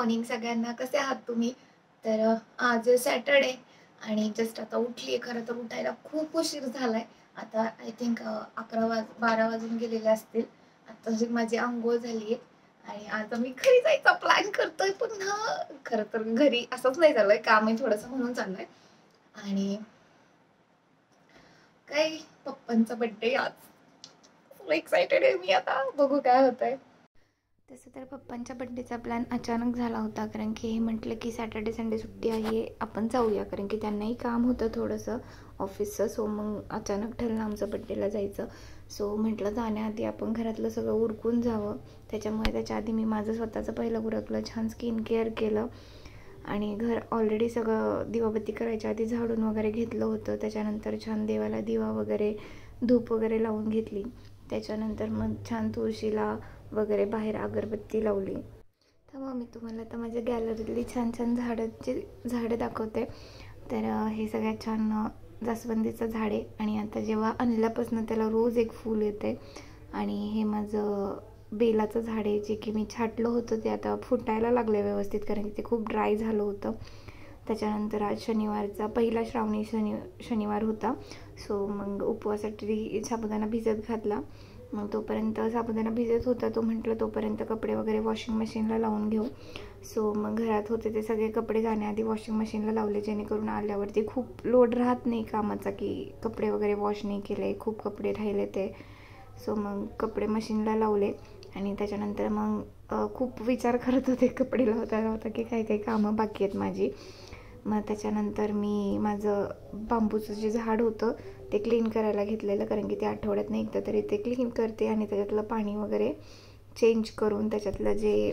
Morning सगळ्यांना. कसे आहात तुम्ही? तर आज सॅटरडे आणि जस्ट आता उठली आहे. खरं तर उठायला खूप उशीर झालाय. आता आय थिंक 12 वाजून गेलेले असतील. आता जी माझी अंघोळ झाली आहे आणि आज आम्ही घरी जायचा प्लॅन करतोय पुन्हा. खरं तर घरी असंच नाही चाललंय, काम आहे थोडंसं म्हणून चाललंय. आणि काय, पप्पांचा बर्थडे आज. एक्साइटेड आहे मी, आता बघू काय होतंय. तसं तर पप्पांच्या बड्डेचा प्लॅन अचानक झाला होता, कारण की हे म्हटलं की सॅटर्डे संडे सुट्टी आहे, आपण जाऊया, कारण की त्यांनाही काम होतं थोडंसं ऑफिसचं. सो मग अचानक ठरलं आमचं बड्डेला जायचं. सो म्हटलं जाण्याआधी आपण घरातलं सगळं उरकून जावं. त्याच्यामुळे त्याच्या आधी मी माझं स्वतःचं पहिलं उरकलं, छान स्किन केअर केलं आणि घर ऑलरेडी सगळं दिवाबत्ती करायच्या आधी झाडून वगैरे घेतलं होतं. त्याच्यानंतर छान देवाला दिवा वगैरे धूप वगैरे लावून घेतली. त्याच्यानंतर मग छान तुळशीला वगैरे बाहेर अगरबत्ती लावली. तर मग मी तुम्हाला आता माझ्या गॅलरीतली छान छान झाडं दाखवते. तर हे सगळ्यात छान जास्वंदीचं झाड आहे आणि आता जेव्हा आणल्यापासून त्याला रोज एक फूल येते. आणि हे माझं बेलाचं झाड आहे, जे की मी छाटलं होतं, ते आता फुटायला लागलं व्यवस्थित, कारण की ते खूप ड्राय झालं होतं. त्याच्यानंतर आज शनिवारचा पहिला श्रावणी शनिवार होता. सो मग उपवासासाठी साबुदाणा भिजत घातला. मग तोपर्यंत साबुदाणा भिजत होता, तो म्हटलं तोपर्यंत कपडे वगैरे वॉशिंग मशीनला लावून घेऊ. सो मग घरात होते ते सगळे कपडे जाण्याआधी वॉशिंग मशीनला लावले, जेणेकरून आल्यावरती खूप लोड राहत नाही कामाचा, की कपडे वगैरे वॉश नाही केले, खूप कपडे राहिले ते. सो मग कपडे मशीनला लावले आणि त्याच्यानंतर मग खूप विचार करत होते कपडे लावता की काही काही कामं बाकी आहेत माझी. मग त्याच्यानंतर मी माझं बांबूचं जे झाड होतं ते क्लीन करायला घेतलेलं, कारण की ते आठवड्यातनं एकदा तरी ते क्लीन करते आणि त्याच्यातलं पाणी वगैरे चेंज करून त्याच्यातलं जे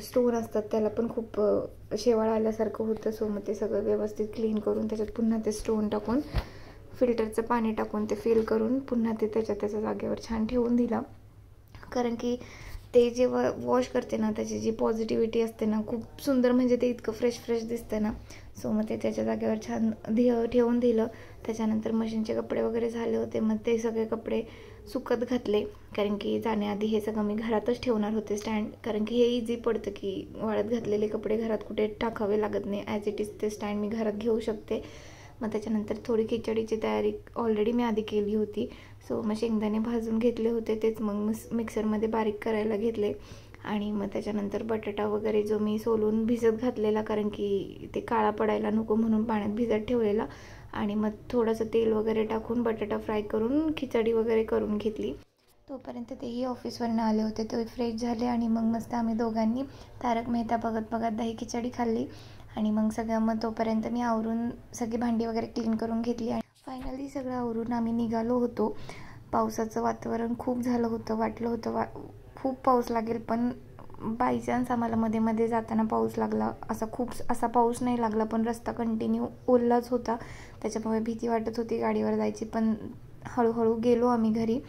स्टोन असतात त्याला पण खूप शेवाळ आल्यासारखं होतं. सो मग ते सगळं व्यवस्थित क्लीन करून त्याच्यात पुन्हा ते स्टोन टाकून फिल्टरचं पाणी टाकून ते फिल करून पुन्हा ते त्याच्या जागेवर छान ठेवून दिलं. कारण की ते जेव्हा वॉश करते ना, त्याची जी पॉझिटिव्हिटी असते ना, खूप सुंदर, म्हणजे ते इतकं फ्रेश दिसतं ना. सो मग ते त्याच्या जागेवर छान ठेवून दिलं. त्याच्यानंतर मशीनचे कपडे वगैरे झाले होते, मग ते सगळे कपडे सुकत घातले, कारण की जाण्याआधी हे सगळं मी घरातच ठेवणार होते स्टँड, कारण की हे इझी पडतं की वाळत घातलेले कपडे घरात कुठे टाकावे लागत नाही. ॲज इट इज ते स्टँड मी घरात घेऊ शकते. मग त्याच्यानंतर थोडी खिचडीची तयारी ऑलरेडी मी आधी केली होती. सो मग शेंगदाणे भाजून घेतले होते, तेच मग मिक्सरमध्ये बारीक करायला घेतले. आणि मग त्याच्यानंतर बटाटा वगैरे जो मी सोलून भिजत घातलेला, कारण की ते काळा पडायला नको म्हणून पाण्यात भिजत ठेवलेला. आणि मग थोडंसं तेल वगैरे टाकून बटाटा फ्राय करून खिचडी वगैरे करून घेतली. तोपर्यंत तेही ऑफिसवरून आले होते, ते फ्रेश झाले आणि मग मस्त आम्ही दोघांनी तारक मेहता बघत दही खिचडी खाल्ली. आणि मग सगळं मग तोपर्यंत मी आवरून सगळी भांडी वगैरे क्लीन करून घेतली आणि फायनली सगळं आवरून आम्ही निघालो होतो. पावसाचं वातावरण खूप झालं होतं, वाटलं होतं खूप पाऊस लागेल, पण बाय चान्स आम्हाला मध्ये जाताना पाऊस लागला. असा पाऊस नाही लागला, पण रस्ता कंटिन्यू ओलाच होता, त्याच्यामुळे भीती वाटत होती गाडीवर जायची. पण हळूहळू गेलो आम्ही घरी.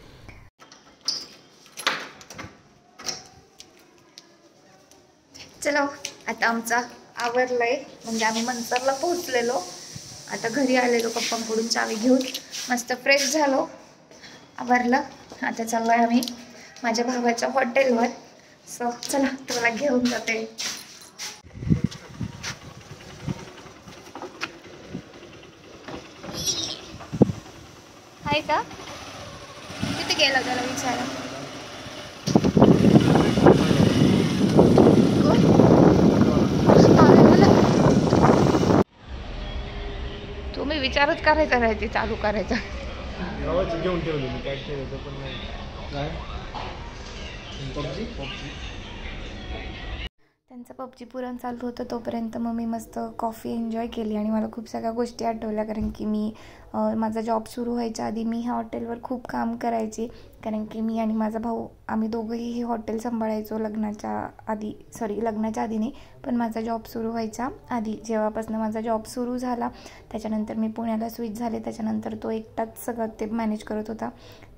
चलो, आता आमचा आवरलंय, म्हणजे आम्ही मंतरला पोहोचलेलो. आता घरी आलेलो पप्पांकडून चावी घेऊन, मस्त फ्रेश झालो, आवरलं. आता चाललोय आम्ही माझ्या भावाच्या हॉटेलवर. सो चला, तुला घेऊन जाते. आहे का? किती गेला त्याला विचारा. तुम्ही विचारच करायचा नाही, ते चालू करायचं. घेऊन ठेवलं मी, काय ठेवायचं पण नाही. त्यांचं पबजी पुरण चालू होतं, तोपर्यंत मग मी मस्त कॉफी एन्जॉय केली आणि मला खूप सगळ्या गोष्टी आठवल्या, कारण की मी माझा जॉब सुरू व्हायच्या आधी मी ह्या हॉटेलवर खूप काम करायची, कारण की मी आणि माझा भाऊ आम्ही दोघंही हे हॉटेल सांभाळायचो लग्नाच्या आधी नाही, पण माझा जॉब सुरू व्हायच्या आधी. जेव्हापासून माझा जॉब सुरू झाला त्याच्यानंतर मी पुण्याला स्विच झाले, त्याच्यानंतर तो एकटाच सगळं ते मॅनेज करत होता.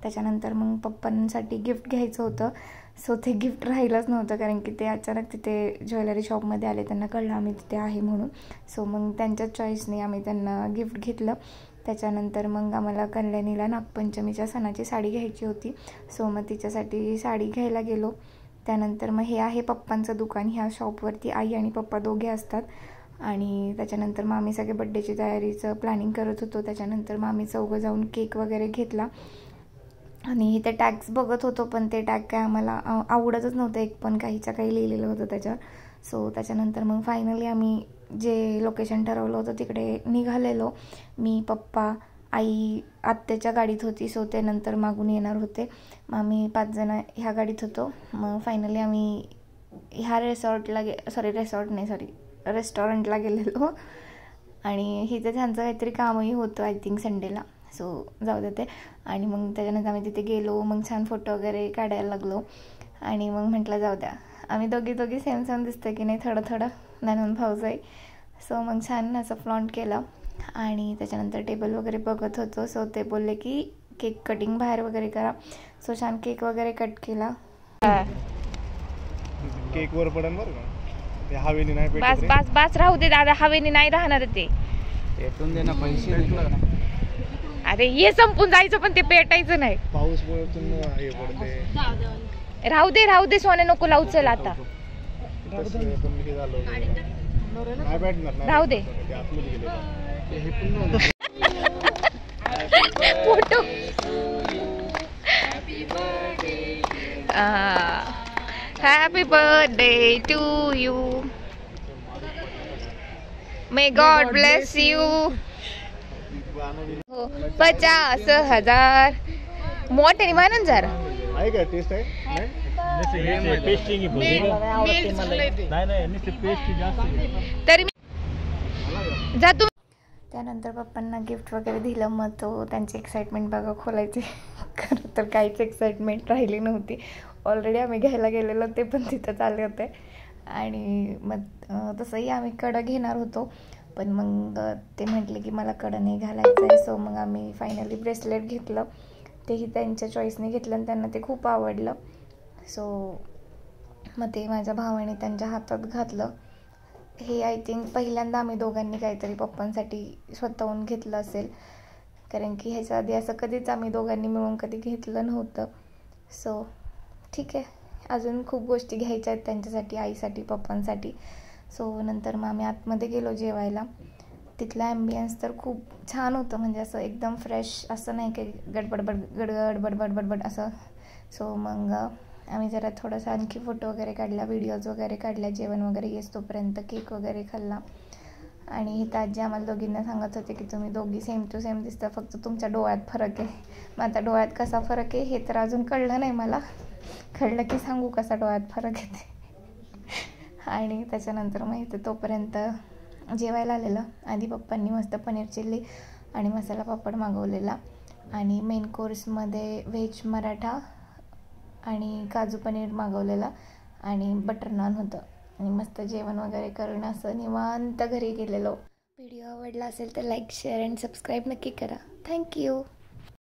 त्याच्यानंतर मग पप्पांसाठी गिफ्ट घ्यायचं होतं. सो ते गिफ्ट राहिलंच नव्हतं, कारण की ते अचानक तिथे ज्वेलरी शॉपमध्ये आले, त्यांना कळलं आम्ही तिथे आहे म्हणून. सो मग त्यांच्याच चॉईसने आम्ही त्यांना गिफ्ट घेतलं. त्याच्यानंतर मग आम्हाला कल्याणीला नागपंचमीच्या सणाची साडी घ्यायची होती. सो मग तिच्यासाठी साडी घ्यायला गेलो. त्यानंतर मग हे आहे पप्पांचं दुकान. ह्या शॉपवरती आई आणि पप्पा दोघे असतात. आणि त्याच्यानंतर मग आम्ही सगळे बड्डेची तयारीचं प्लॅनिंग करत होतो. त्याच्यानंतर मग आम्ही चौघं जाऊन केक वगैरे घेतला आणि इथे टॅग्स बघत होतो, पण ते टॅग काय आम्हाला आवडतच नव्हतं. एक पण काहीच्या काही लिहिलेलं होतं त्याच्यावर. सो त्याच्यानंतर मग फायनली आम्ही जे लोकेशन ठरवलं होतं तिकडे निघालेलो. मी, पप्पा, आई आत्याच्या गाडीत होती. सो ते नंतर मागून येणार होते. मग आम्ही 5 जण ह्या गाडीत होतो. मग फायनली आम्ही ह्या रेस्टॉरंटला गेलेलो. आणि इथे त्यांचं काहीतरी कामही होतं आय थिंक संडेला. सो जाऊ देते. आणि मग त्याच्यानंतर आम्ही तिथे गेलो. मग छान फोटो वगैरे काढायला लागलो. आणि मग म्हटलं जाऊ द्या, आम्ही दोघी सेम दिसतं की नाही, थोडं ननंद भाऊजाई. सो मग छान असं फ्लॉन्ट केलं. आणि त्याच्यानंतर टेबल वगैरे बघत होतो. सो ते बोलले की केक कटिंग बाहेर वगैरे करा. सो छान केक वगैरे कट केला. केक वर पडन बरं का, ते हवेने नाही पेटत. बस राहू दे दादा, हवेने नाही राहणार ते. पेटून दे ना, पैसे अरे हे संपून जायचं पण ते पेटायचं नाही. पाऊस पडतून हे पडते. राहू दे सोने, नको लावू. चल आता राहू दे. Photo happy birthday to you, may God bless you. 50,000 मोठ्याने मानून जरा. आहे का टेस्ट आहे? तरी जा तू. त्यानंतर पप्पांना गिफ्ट वगैरे दिलं. मग तो त्यांची एक्साइटमेंट बघा खोलायची. खरं तर काहीच एक्साइटमेंट राहिली नव्हती. ऑलरेडी आम्ही घ्यायला गेलेलो, ते पण तिथंच आले होते. आणि मग तसंही आम्ही कडं घेणार होतो, पण मग ते म्हटले की मला कडं नाही घालायचं आहे. सो मग आम्ही फायनली ब्रेसलेट घेतलं. तेही त्यांच्या चॉईसने घेतलं आणि त्यांना ते खूप आवडलं. सो मग ते माझ्या भावाने त्यांच्या हातात घातलं. हे आय थिंक पहिल्यांदा आम्ही दोघांनी काहीतरी पप्पांसाठी स्वतःहून घेतलं असेल, कारण की ह्याच्या आधी असं कधीच आम्ही दोघांनी मिळून कधी घेतलं नव्हतं. सो ठीक आहे, अजून खूप गोष्टी घ्यायच्या आहेत त्यांच्यासाठी, आईसाठी, पप्पांसाठी. सो नंतर मग आम्ही आतमध्ये गेलो जेवायला. तिथलं ॲम्बियन्स तर खूप छान होतं, म्हणजे असं एकदम फ्रेश, असं नाही की गडबड असं. सो मग आम्ही जरा थोडंसं आणखी फोटो वगैरे काढला, व्हिडिओज वगैरे काढल्या. जेवण वगैरे येस तोपर्यंत केक वगैरे खाल्ला. आणि इथं आजी आम्हाला दोघींना सांगत होते की तुम्ही दोघी सेम टू सेम दिसता, फक्त तुमच्या डोळ्यात फरक आहे. मग आता डोळ्यात कसा फरक आहे हे तर अजून कळलं नाही मला. कळलं की सांगू कसा डोळ्यात फरक येते. आणि त्याच्यानंतर मग इथं तोपर्यंत जेवायला आलेलं. आधी पप्पांनी मस्त पनीर चिल्ली आणि मसाला पापड मागवलेला. आणि मेन कोर्समध्ये व्हेज मराठा आणि काजू पनीर मागवलेला आणि बटर नान होतं. आणि मस्त जेवण वगैरे करून असं निवांत घरी गेलेलो. व्हिडिओ आवडला असेल तर लाईक, शेअर अँड सबस्क्राईब नक्की करा. थँक्यू.